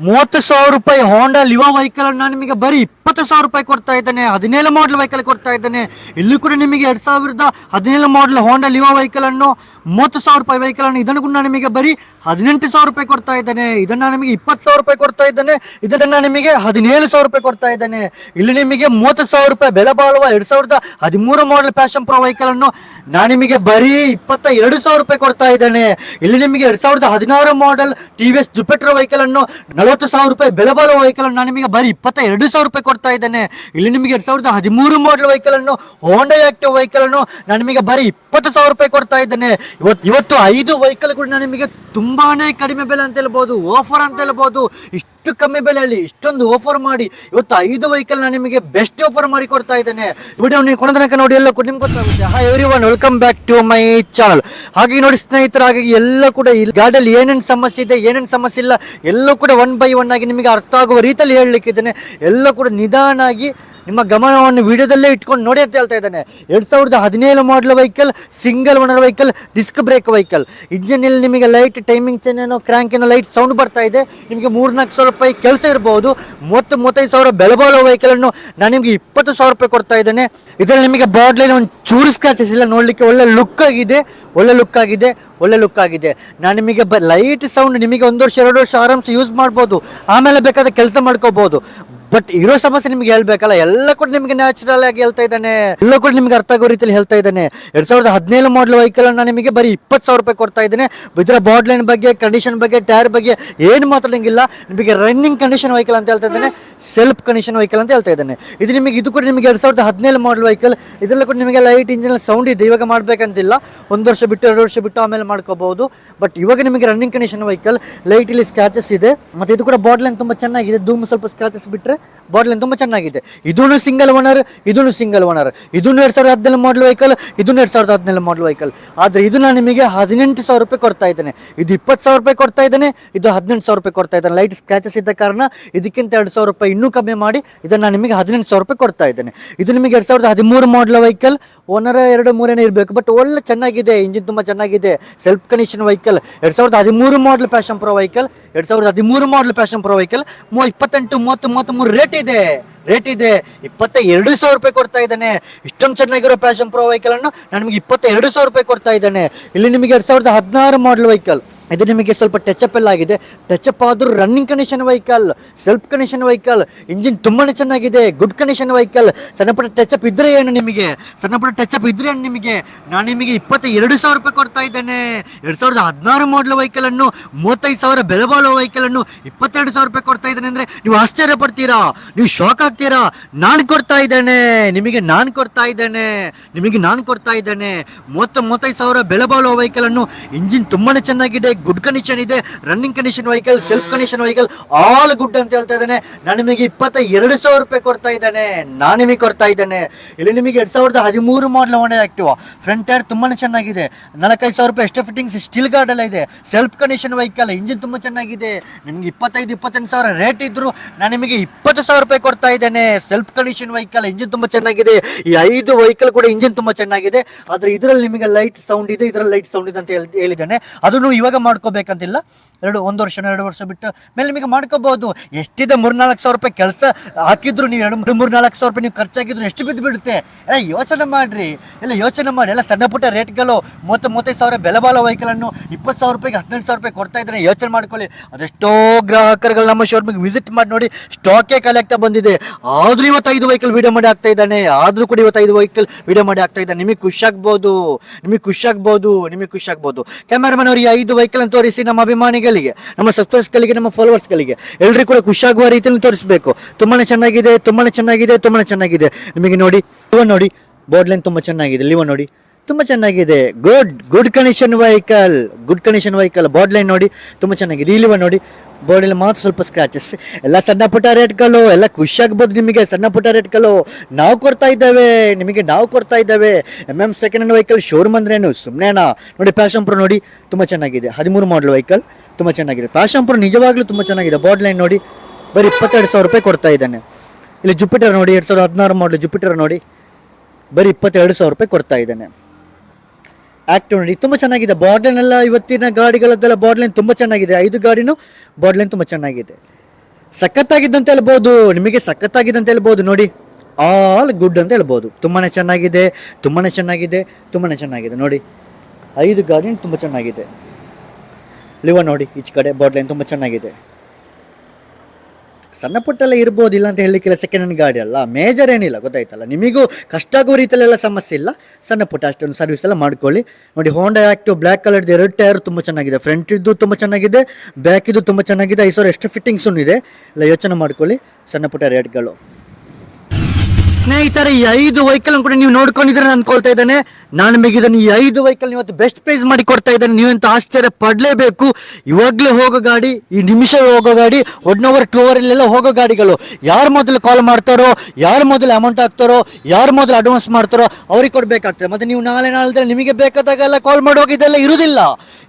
30,000 ಹೋಂಡಾ ಲಿವಾ vehicle ನಾನು ನಿಮಗೆ ಬರೀ 20,000 ರೂಪಾಯಿ ಕೊಡ್ತಾ ಇದ್ದೇನೆ. 17 ಮಾಡಲ್ ವೆಹಿಕಲ್ ಕೊಡ್ತಾ ಇದ್ದೇನೆ. ಇಲ್ಲಿ ಕೂಡ ನಿಮಗೆ 2017 ಮಾಡಲ್ ಹೋಂಡಾ ಲಿವಾ ವೆಹಿಕಲ್ ಅನ್ನು 30,000 ರೂಪಾಯಿ ವೆಹಿಕಲ್ ಅನ್ನು ಇದನ್ನು ಕೂಡ ನಿಮಗೆ ಬರೀ 18,000 ರೂಪಾಯಿ ಕೊಡ್ತಾ ಇದ್ದೇನೆ. ಇದನ್ನ ನಿಮಗೆ 20,000 ರೂಪಾಯಿ ಕೊಡ್ತಾ ಇದ್ದೇನೆ. ಇದನ್ನ ನಿಮಗೆ 17,000 ರೂಪಾಯಿ ಕೊಡ್ತಾ ಇದ್ದೇನೆ. ಇಲ್ಲಿ ನಿಮಗೆ 30,000 ರೂಪಾಯಿ ಬೆಲೆ ಬಾಳುವ 2013 ಮಾಡಲ್ ಪ್ಯಾಷನ್ ಪ್ರೋ ವೆಹಿಕಲ್ ಅನ್ನು ನಾನು ನಿಮಗೆ ಬರೀ 22,000 ರೂಪಾಯಿ ಕೊಡ್ತಾ ಇದ್ದೇನೆ. ಇಲ್ಲಿ ನಿಮಗೆ 2016 ಮಾಡಲ್ TVS ಜುಪಿಟರ್ ವೆಹಿಕಲ್ ಅನ್ನು 40,000 ರೂಪಾಯಿ ಬೆಲೆ ಬಾಳುವ ವೆಹಿಕಲ್ ಅನ್ನು ನಾನು ನಿಮಗೆ ಬರೀ 22,000 ರೂಪಾಯಿ ಕೊಡ್ತಾ ಇದ್ದೇನೆ. ಇಲ್ಲಿ ನಿಮಗೆ 2013 ಮಾಡಲ್ ವೆಹಿಕಲ್ ಅನ್ನು ಹೋಂಡಾ ಆಕ್ಟಿವ್ ವೆಹಿಕಲ್ ಅನ್ನು ನಾನು ನಿಮಗೆ ಬರೀ 20,000 ರೂಪಾಯಿ ಕೊಡ್ತಾ ಇದ್ದೇನೆ. ಇವತ್ತು 5 ವೆಹಿಕಲ್ ಕೂಡ ನಾನು ನಿಮಗೆ ತುಂಬಾನೇ ಕಡಿಮೆ ಬೆಲೆ ಅಂತ ಹೇಳ್ಬೋದು, ಆಫರ್ ಅಂತ ಹೇಳ್ಬೋದು. ಇಷ್ಟು ಕಮ್ಮಿ ಬೆಲೆಯಲ್ಲಿ ಇಷ್ಟೊಂದು ಆಫರ್ ಮಾಡಿ ಇವತ್ತು 5 ವೆಹಿಕಲ್ ನಾನು ನಿಮಗೆ ಬೆಸ್ಟ್ ಆಫರ್ ಮಾಡಿ ಕೊಡ್ತಾ ಇದ್ದೇನೆ. ವಿಡಿಯೋ ನೀವು ಕೊನೆ ತನಕ ನೋಡಿ, ಎಲ್ಲ ಕೂಡ ನಿಮ್ಗೆ ಗೊತ್ತಾಗುತ್ತೆ. Hi everyone, welcome back to my channel. ಹಾಗೆ ನೋಡಿ ಸ್ನೇಹಿತರ, ಹಾಗಾಗಿ ಎಲ್ಲ ಕೂಡ ಈ ಗಾಡಿಯಲ್ಲಿ ಏನೇನು ಸಮಸ್ಯೆ ಇದೆ, ಏನೇನು ಸಮಸ್ಯೆ ಇಲ್ಲ, ಎಲ್ಲ ಕೂಡ 1 by 1 ಆಗಿ ನಿಮಗೆ ಅರ್ಥ ಆಗುವ ರೀತಿಯಲ್ಲಿ ಹೇಳಲಿಕ್ಕಿದ್ದೇನೆ. ಎಲ್ಲ ಕೂಡ ನಿಧಾನಾಗಿ ನಿಮ್ಮ ಗಮನವನ್ನು ವಿಡಿಯೋದಲ್ಲೇ ಇಟ್ಕೊಂಡು ನೋಡಿ ಅಂತ ಹೇಳ್ತಾ ಇದ್ದಾನೆ. 2017 model vehicle, single owner vehicle, disc brake vehicle. ಇಂಜಿನಲ್ಲಿ ನಿಮಗೆ ಲೈಟ್ ಟೈಮಿಂಗ್ ಚೇನ್ ಏನೋ ಕ್ರ್ಯಾಂಕ್ ಏನೋ ಲೈಟ್ ಸೌಂಡ್ ಬರ್ತಾ ಇದೆ. ನಿಮಗೆ 3-4 ರೂಪಾಯಿ ಕೆಲಸ ಇರಬಹುದು. 35,000 ಬೆಲೆ ಬಾಳುವ ವೆಹಿಕಲ್ ಅನ್ನು ನಾನು ನಿಮಗೆ 20,000 ರೂಪಾಯಿ ಕೊಡ್ತಾ ಇದ್ದೇನೆ. ಇದರಲ್ಲಿ ನಿಮಗೆ ಬಾಡ್ಲೈನ್ ಒಂದು ಚೂರು ಸ್ಕ್ರಾಚಸ್ ಇಲ್ಲ, ನೋಡ್ಲಿಕ್ಕೆ ಒಳ್ಳೆ ಲುಕ್ ಆಗಿದೆ, ಒಳ್ಳೆ ಲುಕ್ ಆಗಿದೆ. ನಾನು ನಿಮಗೆ ಲೈಟ್ ಸೌಂಡ್ ನಿಮಗೆ 1 ವರ್ಷ 2 ವರ್ಷ ಆರಾಮ್ಸೆ ಯೂಸ್ ಮಾಡ್ಬೋದು, ಆಮೇಲೆ ಬೇಕಾದ ಕೆಲಸ ಮಾಡ್ಕೋಬಹುದು. ಬಟ್ ಇರೋ ಸಮಸ್ಯೆ ನಿಮ್ಗೆ ಹೇಳ್ಬೇಕಲ್ಲ, ಎಲ್ಲ ಕೂಡ ನಿಮಗೆ ನ್ಯಾಚುರಲ್ ಆಗಿ ಹೇಳ್ತಾ ಇದ್ದಾನೆ, ಎಲ್ಲ ಕೂಡ ನಿಮ್ಗೆ ಅರ್ಥ ಆಗೋ ರೀತಿಯಲ್ಲಿ ಹೇಳ್ತಾ ಇದ್ದಾನೆ. 2017 ಮಾಡಲ್ ವೆಹಿಕಲ್ ನಾನು ನಿಮಗೆ ಬರೀ 20,000 ರೂಪಾಯಿ ಕೊಡ್ತಾ ಇದ್ದೇನೆ. ಇದರ ಬಾಡ್ಲೈನ್ ಬಗ್ಗೆ, ಕಂಡೀಷನ್ ಬಗ್ಗೆ, ಟೈರ್ ಬಗ್ಗೆ ಏನು ಮಾತಾಡಂಗಿಲ್ಲ. ನಿಮಗೆ ರನ್ನಿಂಗ್ ಕಂಡೀಷನ್ ವೆಹಿಕಲ್ ಅಂತ ಹೇಳ್ತಾ ಇದ್ದಾನೆ, ಸೆಲ್ಫ್ ಕಂಡೀಷನ್ ವೆಹಿಕಲ್ ಅಂತ ಹೇಳ್ತಾ ಇದ್ದಾನೆ. ಇದು ಕೂಡ ನಿಮಗೆ 2017 ಮಾಡಲ್ ವೆಹಿಕಲ್. ಇದರಲ್ಲಿ ಕೂಡ ನಿಮಗೆ ಲೈಟ್ ಇಂಜಿನ್ ಸೌಂಡ್ ಇದೆ. ಇವಾಗ ಮಾಡ್ಬೇಕಂತಿಲ್ಲ, 1 ವರ್ಷ ಬಿಟ್ಟು 2 ವರ್ಷ ಬಿಟ್ಟು ಆಮೇಲೆ ಮಾಡ್ಕೋಬಹುದು. ಬಟ್ ಇವಾಗ ನಿಮಗೆ ರನ್ನಿಂಗ್ ಕಂಡೀಷನ್ ವೆಹಿಕಲ್, ಲೈಟ್ ಇಲ್ಲಿ ಸ್ಕ್ರಾಚಸ್ ಇದೆ. ಮತ್ತೆ ಇದು ಕೂಡ ಬಾಡ್ಲೈನ್ ತುಂಬಾ ಚೆನ್ನಾಗಿದೆ, ಧೂಮ್ ಸ್ವಲ್ಪ ಸ್ಕ್ರಾಚಸ್ ಬಿಟ್ಟರೆ ಬಾಡ್ಲೈನ್ ತುಂಬಾ ಚೆನ್ನಾಗಿದೆ. ಇದೂನು ಸಿಂಗಲ್ ಓನರ್, ಇದು 2017 ಮಾಡಲ್ ವೆಹಿಕಲ್, ಇದು 2017 ಮಾಡಲ್ ವೆಹಿಕಲ್. ಆದ್ರೆ ಇದು ನಾನು ನಿಮಗೆ 18,000 ರೂಪಾಯಿ ಕೊಡ್ತಾ ಇದ್ದೇನೆ. ಇದು 20,000 ರೂಪಾಯಿ ಕೊಡ್ತಾ ಇದ್ದೇನೆ, ಇದು 18,000 ರೂಪಾಯಿ ಕೊಡ್ತಾ ಇದ್ದೇನೆ. ಲೈಟ್ ಸ್ಕ್ರಾಚಸ್ ಇದ್ದ ಕಾರಣ ಇದಕ್ಕಿಂತ 2,000 ರೂಪಾಯಿ ಇನ್ನೂ ಕಮ್ಮಿ ಮಾಡಿ ಇದನ್ನ ನಾನು ನಿಮಗೆ 18,000 ರೂಪಾಯಿ ಕೊಡ್ತಾ ಇದ್ದೇನೆ. ಇದು ನಿಮಗೆ 2013 ಮಾಡಲ್ ವೆಹಿಕಲ್, ಓನರ್ 2-3 ಇರಬೇಕು, ಬಟ್ ಒಳ್ಳೆ ಚೆನ್ನಾಗಿದೆ, ಇಂಜಿನ್ ತುಂಬಾ ಚೆನ್ನಾಗಿದೆ, ಸೆಲ್ಫ್ ಕಂಡೀಷನ್ ವೆಹಿಕಲ್. 2013 ಮಾಡಲ್ ಪ್ಯಾಷನ್ ಪ್ರೋ ವೆಹಿಕಲ್, 2013 ಮಾಡಲ್ ಪ್ಯಾಷನ್ ಪ್ರೋ ವೆಹಿಕಲ್ 28, 30, 33 ರೇಟ್ ಇದೆ. 22,000 ರೂಪಾಯಿ ಕೊಡ್ತಾ ಇದ್ದಾನೆ. ಇಷ್ಟೊಂದು ಚೆನ್ನಾಗಿರೋ ಪ್ಯಾಷನ್ ಪ್ರೋ ವೆಹಿಕಲ್ ಅನ್ನು ನಾನು ನಿಮಗೆ 22,000 ರೂಪಾಯಿ ಕೊಡ್ತಾ ಇದ್ದಾನೆ. ಇಲ್ಲಿ ನಿಮಗೆ 2016 ಮಾಡಲ್ ವೆಹಿಕಲ್, ಇದು ನಿಮಗೆ ಸ್ವಲ್ಪ ಟಚಪ್ ಎಲ್ಲ ಆಗಿದೆ. ಟಚಪ್ ಆದ್ರೂ running condition vehicle, self condition vehicle, engine ತುಂಬಾನೇ ಚೆನ್ನಾಗಿದೆ, ಗುಡ್ ಕಂಡೀಷನ್ ವೆಹಿಕಲ್. ಸಣ್ಣಪುಟ್ಟ ಟಚಪ್ ಇದ್ರೆ ಏನು ನಿಮಗೆ, ನಾನು ನಿಮಗೆ 22,000 ರೂಪಾಯಿ ಕೊಡ್ತಾ ಇದ್ದೇನೆ. 2016 ಮಾಡಲ್ ವೆಹಿಕಲ್ ಅನ್ನು 35,000 ಬೆಲೆ ಬಾಳುವ ವೆಹಿಕಲ್ ಅನ್ನು 22,000 ರೂಪಾಯಿ ಕೊಡ್ತಾ ಇದ್ದೇನೆ ಅಂದ್ರೆ ನೀವು ಆಶ್ಚರ್ಯ ಪಡ್ತೀರಾ, ನೀವು ಶಾಕ್ ಆಗ್ತೀರಾ. ನಾನು ಕೊಡ್ತಾ ಇದ್ದೇನೆ 35,000 ಬೆಲೆ ಬಾಳುವ ವೆಹಿಕಲ್ ಅನ್ನು, ಇಂಜಿನ್ ತುಂಬಾನೇ ಚೆನ್ನಾಗಿದೆ, ಗುಡ್ ಕಂಡೀಷನ್ ಇದೆ, running condition vehicle, self condition vehicle, all good ಅಂತ ಹೇಳ್ತಾ ಇದ್ದಾನೆ. ನಾನು ನಿಮಗೆ 22,000 ರೂಪಾಯಿ ಕೊಡ್ತಾ ಇದ್ದೇನೆ. ಇಲ್ಲಿ ನಿಮಗೆ 2013 ಮಾಡಲ್ ಹೋಂಡಾ ಆಕ್ಟಿವಾ, ಫ್ರಂಟ್ ಟೈರ್ ತುಂಬಾನೇ ಚೆನ್ನಾಗಿದೆ, 45,000 ರೂಪಾಯಿ ಎಕ್ಸ್ಟ್ರಾ ಫಿಟ್ಟಿಂಗ್ಸ್, ಸ್ಟೀಲ್ ಗಾರ್ಡ್ ಎಲ್ಲ ಇದೆ, ಸೆಲ್ಫ್ ಕಂಡೀಷನ್ ವೆಹಿಕಲ್, ಇಂಜಿನ್ ತುಂಬಾ ಚೆನ್ನಾಗಿದೆ. ನಿಮಗೆ 25-28,000 ರೇಟ್ ಇದ್ರು ನಾನು ನಿಮಗೆ 20,000 ರೂಪಾಯಿ ಕೊಡ್ತಾ ಇದ್ದೇನೆ. ಸೆಲ್ಫ್ ಕಂಡೀಷನ್ ವೆಹಿಕಲ್, ಇಂಜಿನ್ ತುಂಬಾ ಚೆನ್ನಾಗಿದೆ. ಈ 5 ವೆಹಿಕಲ್ ಕೂಡ ಇಂಜಿನ್ ತುಂಬಾ ಚೆನ್ನಾಗಿದೆ. ಆದ್ರೆ ಇದರಲ್ಲಿ ನಿಮಗೆ ಲೈಟ್ ಸೌಂಡ್ ಇದೆ, ಇದರಲ್ಲಿ ಲೈಟ್ ಸೌಂಡ್ ಇದೆ ಅಂತ ಹೇಳಿದ್ದಾನೆ. ಅದನ್ನು ಇವಾಗ ಮಾಡ್ಕೋಬೇಕಂತಿಲ್ಲ, 1 ವರ್ಷ 2 ವರ್ಷ ಬಿಟ್ಟು ಮೇಲೆ ನಿಮಗೆ ಮಾಡ್ಕೋಬಹುದು. ಎಷ್ಟಿದೆ 3-4,000 ರೂಪಾಯಿ ಕೆಲಸ ಹಾಕಿದ್ರು, ನೀವು 2-3-4,000 ರೂಪಾಯಿ ನೀವು ಖರ್ಚಾಗಿದ್ರು ಎಷ್ಟು ಬಿದ್ದು ಬಿಡುತ್ತೆ. ಎಲ್ಲ ಯೋಚನೆ ಮಾಡಿ, ಎಲ್ಲ ಸಣ್ಣ ಪುಟ್ಟ ರೇಟ್ಗಳು. 35,000 ಬೆಲೆ ಬಾಳುವ ವೆಹಿಕಲ್ ಅನ್ನು 20,000 ರೂಪಾಯಿಗೆ 18,000 ರೂಪಾಯಿ ಕೊಡ್ತಾ ಇದ್ದಾರೆ. ಯೋಚನೆ ಮಾಡ್ಕೊಳ್ಳಿ. ಅದೆಷ್ಟೋ ಗ್ರಾಹಕರುಗಳು ನಮ್ಮ ಶೋರೂಮಿಗೆ ವಿಸಿಟ್ ಮಾಡಿ ನೋಡಿ, ಸ್ಟಾಕೇ ಖಾಲಿ ಆಗ್ತಾ ಬಂದಿದೆ. ಆದ್ರೂ ಇವತ್ತು 5 ವೆಹಿಕಲ್ ವಿಡಿಯೋ ಮಾಡಿ ಆಗ್ತಾ ಇದ್ದಾನೆ. ನಿಮಗೆ ಖುಷಿ ಆಗ್ಬೋದು. ಕ್ಯಾಮರಾಮನ್ ಅವರಿಗೆ 5 ವೆಹಿಕಲ್ ಅನ್ನು ತೋರಿಸಿ ನಮ್ಮ ಅಭಿಮಾನಿಗಳಿಗೆ, ನಮ್ಮ ಸಬ್ಸ್ಕ್ರೈಬರ್ಸ್ಗಳಿಗೆ, ನಮ್ಮ ಫಾಲೋವರ್ಸ್ಗಳಿಗೆ ಎಲ್ಲರಿಗೂ ಕೂಡ ಖುಷಿ ಆಗುವ ರೀತಿಯಲ್ಲಿ ತೋರಿಸಬೇಕು. ತುಂಬಾನೇ ಚೆನ್ನಾಗಿದೆ. ನಿಮಗೆ ನೋಡಿ ಬಾಡ್ಲೈನ್ ತುಂಬಾ ಚೆನ್ನಾಗಿದೆ, ಲಿವೋ ನೋಡಿ ತುಂಬಾ ಚೆನ್ನಾಗಿದೆ, ಗುಡ್ ಕಂಡೀಷನ್ ವೆಹಿಕಲ್. ಬಾಡ್ಲೈನ್ ನೋಡಿ ತುಂಬಾ ಚೆನ್ನಾಗಿದೆ. ಲಿವೋ ನೋಡಿ, ಬಾಡಿಯಲ್ಲಿ ಮಾತ್ರ ಸ್ವಲ್ಪ ಸ್ಕ್ರಾಚಸ್, ಎಲ್ಲ ಸಣ್ಣ ಪುಟ್ಟ ರೇಟ್ಗಳು, ಎಲ್ಲ ಖುಷಿ ಆಗ್ಬೋದು ನಿಮಗೆ. ಸಣ್ಣ ಪುಟ್ಟ ರೇಟ್ಗಳು ನಾವು ಕೊಡ್ತಾ ಇದ್ದೇವೆ. ಸೆಕೆಂಡ್ ಹ್ಯಾಂಡ್ ವೆಹಿಕಲ್ ಶೋರೂಮ್ ಅಂದ್ರೇನು ಸುಮ್ಮನೆನಾ? ನೋಡಿ ಪ್ಯಾಷನ್ ಪ್ರೋ ನೋಡಿ ತುಂಬಾ ಚೆನ್ನಾಗಿದೆ, 13 ಮಾಡಲ್ ವೆಹಿಕಲ್ ತುಂಬಾ ಚೆನ್ನಾಗಿದೆ. ಪ್ಯಾಷನ್ ಪ್ರೋ ನಿಜವಾಗ್ಲೂ ತುಂಬಾ ಚೆನ್ನಾಗಿದೆ. ಬಾಡ್ಲೈನ್ ನೋಡಿ ಬರೀ 22,000 ರೂಪಾಯಿ ಕೊಡ್ತಾ ಇದ್ದಾನೆ. ಇಲ್ಲಿ ಜುಪಿಟರ್ ನೋಡಿ, 2016 ಮಾಡಲ್ ಜುಪಿಟರ್ ನೋಡಿ ಬರೀ 22,000 ರೂಪಾಯಿ ಕೊಡ್ತಾ ಇದ್ದಾನೆ. ಆಕ್ಟಿವ್ ನೋಡಿ ತುಂಬ ಚೆನ್ನಾಗಿದೆ. ಬಾಡ್ಲೈನ್ ಎಲ್ಲ ಇವತ್ತಿನ ಗಾಡಿಗಳದ್ದೆಲ್ಲ ಬಾಡ್ಲೈನ್ ತುಂಬ ಚೆನ್ನಾಗಿದೆ. 5 ಗಾಡಿನೂ ಬಾಡ್ಲೈನ್ ತುಂಬ ಚೆನ್ನಾಗಿದೆ. ಸಖತ್ತಾಗಿದ್ದು ಅಂತ ಹೇಳ್ಬೋದು, ನಿಮಗೆ ಸಖತ್ತಾಗಿದೆ ಅಂತ ಹೇಳ್ಬೋದು. ನೋಡಿ ಆಲ್ ಗುಡ್ ಅಂತ ಹೇಳ್ಬೋದು. ತುಂಬಾ ಚೆನ್ನಾಗಿದೆ, ತುಂಬಾ ಚೆನ್ನಾಗಿದೆ, ತುಂಬಾ ಚೆನ್ನಾಗಿದೆ. ನೋಡಿ 5 ಗಾಡಿ ತುಂಬ ಚೆನ್ನಾಗಿದೆ. ಲಿವ ನೋಡಿ ಈಚೆ ಕಡೆ ಬಾಟ್ಲೈನ್ ತುಂಬ ಚೆನ್ನಾಗಿದೆ. ಸಣ್ಣ ಪುಟ್ಟೆಲ್ಲ ಇರ್ಬೋದು, ಇಲ್ಲ ಅಂತ ಹೇಳಲಿಕ್ಕಿಲ್ಲ, ಸೆಕೆಂಡ್ ಹ್ಯಾಂಡ್ ಗಾಡಿ ಅಲ್ಲ, ಮೇಜರ್ ಏನಿಲ್ಲ, ಗೊತ್ತಾಯ್ತಲ್ಲ. ನಿಮಗೂ ಕಷ್ಟ ಆಗೋ ರೀತಿಯಲ್ಲೆಲ್ಲ ಸಮಸ್ಯೆ ಇಲ್ಲ, ಸಣ್ಣ ಪುಟ್ಟ ಅಷ್ಟೊಂದು ಸರ್ವಿಸ್ ಎಲ್ಲ ಮಾಡ್ಕೊಳ್ಳಿ. ನೋಡಿ ಹೋಂಡಾ ಆ್ಯಕ್ಟಿವ್ ಬ್ಲ್ಯಾಕ್ ಕಲರ್ದು 2 ಟೈರ್ ತುಂಬ ಚೆನ್ನಾಗಿದೆ. ಫ್ರಂಟ್ ಇದ್ದು ತುಂಬ ಚೆನ್ನಾಗಿದೆ, ಬ್ಯಾಕ್ ಇದ್ದು ತುಂಬ ಚೆನ್ನಾಗಿದೆ. 5 ಸಾವಿರ ಎಷ್ಟು ಫಿಟ್ಟಿಂಗ್ಸೂ ಇದೆ, ಎಲ್ಲ ಯೋಚನೆ ಮಾಡ್ಕೊಳ್ಳಿ. ಸಣ್ಣ ಪುಟ್ಟ ರೇಟ್ಗಳು. ಸ್ನೇಹಿತರೆ, ಈ 5 ವೆಹಿಕಲ್ ಕೂಡ ನೀವು ನೋಡ್ಕೊಂಡಿದ್ರೆ ಅನ್ಕೊಳ್ತಾ ಇದ್ದಾನೆ. ನಾನು ನಿಮಗೆ ಇದನ್ನು ಈ 5 ವೆಹಿಕಲ್ ಇವತ್ತು ಬೆಸ್ಟ್ ಪ್ರೈಸ್ ಮಾಡಿ ಕೊಡ್ತಾ ಇದ್ದೇನೆ. ನೀವಂತ ಆಶ್ಚರ್ಯ ಪಡಲೇಬೇಕು. ಇವಾಗಲೇ ಹೋಗೋ ಗಾಡಿ, ಈ ನಿಮಿಷ ಹೋಗೋ ಗಾಡಿ, 1 ಅವರ್ 2 ಅವರ್ ಇಲ್ಲೆಲ್ಲ ಹೋಗೋ ಗಾಡಿಗಳು. ಯಾರು ಮೊದಲು ಕಾಲ್ ಮಾಡ್ತಾರೋ, ಯಾರು ಮೊದಲು ಅಮೌಂಟ್ ಹಾಕ್ತಾರೋ, ಯಾರು ಮೊದಲು ಅಡ್ವಾನ್ಸ್ ಮಾಡ್ತಾರೋ ಅವ್ರಿಗೆ ಕೊಡಬೇಕಾಗ್ತದೆ. ಮತ್ತು ನೀವು ನಾಳೆ ನಿಮಗೆ ಬೇಕಾದಾಗೆಲ್ಲ ಕಾಲ್ ಮಾಡುವಾಗ ಇದೆಲ್ಲ ಇರುವುದಿಲ್ಲ.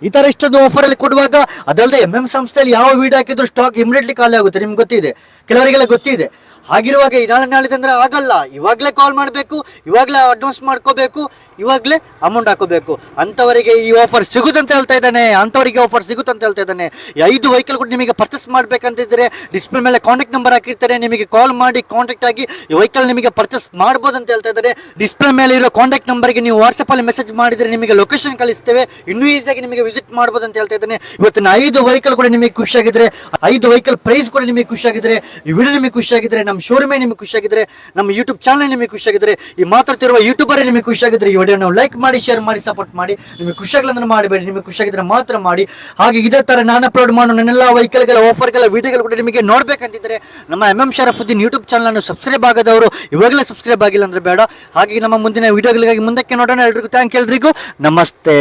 ಈ ಥರ ಇಷ್ಟೊಂದು ಆಫರಲ್ಲಿ ಕೊಡುವಾಗ, ಅದಲ್ಲದೆ ಸಂಸ್ಥೆಯಲ್ಲಿ ಯಾವ ವೀಡಿಯೋ ಹಾಕಿದ್ರು ಸ್ಟಾಕ್ ಇಮಿಡಿಯೇಟ್ಲಿ ಖಾಲಿ ಆಗುತ್ತೆ, ನಿಮ್ಗೆ ಗೊತ್ತಿದೆ, ಕೆಲವರಿಗೆಲ್ಲ ಗೊತ್ತಿದೆ. ಹಾಗಿರುವಾಗ ಈ ನಾಳೆ ಅಂದ್ರೆ ಆಗಲ್ಲ. ಇವಾಗಲೇ ಕಾಲ್ ಮಾಡಬೇಕು, ಇವಾಗಲೇ ಅಡ್ವಾನ್ಸ್ ಮಾಡ್ಕೋಬೇಕು, ಇವಾಗಲೇ ಅಮೌಂಟ್ ಹಾಕೋಬೇಕು. ಅಂಥವರಿಗೆ ಈ ಆಫರ್ ಸಿಗುತ್ತಂತ ಹೇಳ್ತಾ ಇದ್ದಾನೆ, ಅಂಥವರಿಗೆ ಆಫರ್ ಸಿಗುತ್ತಂತ ಹೇಳ್ತಾ ಇದ್ದಾನೆ. ಈ 5 ವೆಹಿಕಲ್ ಕೂಡ ನಿಮಗೆ ಪರ್ಚೇಸ್ ಮಾಡಬೇಕಂತಿದ್ರೆ ಡಿಸ್ಪ್ಲೇ ಮೇಲೆ ಕಾಂಟ್ಯಾಕ್ಟ್ ನಂಬರ್ ಹಾಕಿರ್ತಾರೆ, ನಿಮಗೆ ಕಾಲ್ ಮಾಡಿ ಕಾಂಟ್ಯಾಕ್ಟ್ ಆಗಿ ಈ ವೆಹಿಕಲ್ ನಿಮಗೆ ಪರ್ಚೇಸ್ ಮಾಡ್ಬೋದು ಅಂತ ಹೇಳ್ತಾ ಇದ್ದಾರೆ. ಡಿಸ್ಪ್ಲೇ ಮೇಲೆ ಇರೋ ಕಾಂಟ್ಯಾಕ್ಟ್ ನಂಬರ್ಗೆ ನೀವು ವಾಟ್ಸಪ್ಪಲ್ಲಿ ಮೆಸೇಜ್ ಮಾಡಿದರೆ ನಿಮಗೆ ಲೊಕೇಶನ್ ಕಳಿಸ್ತೇವೆ, ಇನ್ನೂ ಈಸಿಯಾಗಿ ನಿಮಗೆ ವಿಸಿಟ್ ಮಾಡ್ಬೋದು ಅಂತ ಹೇಳ್ತಾ ಇದ್ದಾನೆ. ಇವತ್ತಿನ 5 ವೆಹಿಕಲ್ ಕೂಡ ನಿಮಗೆ ಖುಷಿಯಾಗಿದ್ರೆ, 5 ವೆಹಿಕಲ್ ಪ್ರೈಸ್ ಕೂಡ ನಿಮಗೆ ಖುಷಿಯಾಗಿದ್ರೆ, ಈ ವಿಡಿಯೋ ನಿಮಗೆ ಖುಷಿಯಾಗಿದ್ರೆ, ನಮ್ಮ ಶೋರೂಮೇ ನಿಮಗೆ ಖುಷಿಯಾಗಿದ್ರೆ, ನಮ್ಮ ಯೂಟ್ಯೂಬ್ ಚಾನಲ್ ನಿಮಗೆ ಖುಷಿಯಾಗಿದ್ರೆ, ಈ ಮಾತಾಡ್ತಿರುವ ಯೂಟ್ಯೂಬರ್ ನಿಮಗೆ ಖುಷಿಯಾಗಿದ್ರೆ, ಈ ವಿಡಿಯೋ ನಾವು ಲೈಕ್ ಮಾಡಿ, ಶೇರ್ ಮಾಡಿ, ಸಪೋರ್ಟ್ ಮಾಡಿ. ನಿಮಗೆ ಖುಷಿಯಾಗಲ್ಲ ಅಂದ್ರೆ ಮಾಡಬೇಡಿ, ನಿಮಗೆ ಖುಷಿಯಾಗಿದ್ರೆ ಮಾತ್ರ ಮಾಡಿ. ಹಾಗೆ ಇದೇ ತರ ನಾನು ಅಪ್ಲೋಡ್ ಮಾಡೋ ನನ್ನೆಲ್ಲ ವೆಹಿಕಲ್ಗಳ ಆಫರ್ಗಳ ವಿಡಿಯೋಗಳು ಕೂಡ ನಿಮಗೆ ನೋಡ್ಬೇಕಂತಿದ್ರೆ ನಮ್ಮ ಶರಫುದ್ದೀನ್ ಯೂಟ್ಯೂಬ್ ಚಾನಲ್ ಅನ್ನು ಸಬ್ಸ್ಕ್ರೈಬ್ ಆಗದವರು ಇವಾಗಲೇ ಸಬ್ಸ್ಕ್ರೈಬ್ ಆಗಿಲ್ಲ ಅಂದ್ರೆ ಬೇಡ. ಹಾಗೆ ನಮ್ಮ ಮುಂದಿನ ವಿಡಿಯೋಗಳಿಗಾಗಿ ಮುಂದಕ್ಕೆ ನೋಡೋಣ. ಎಲ್ರಿಗೂ ಥ್ಯಾಂಕ್, ಎಲ್ರಿಗೂ ನಮಸ್ತೆ.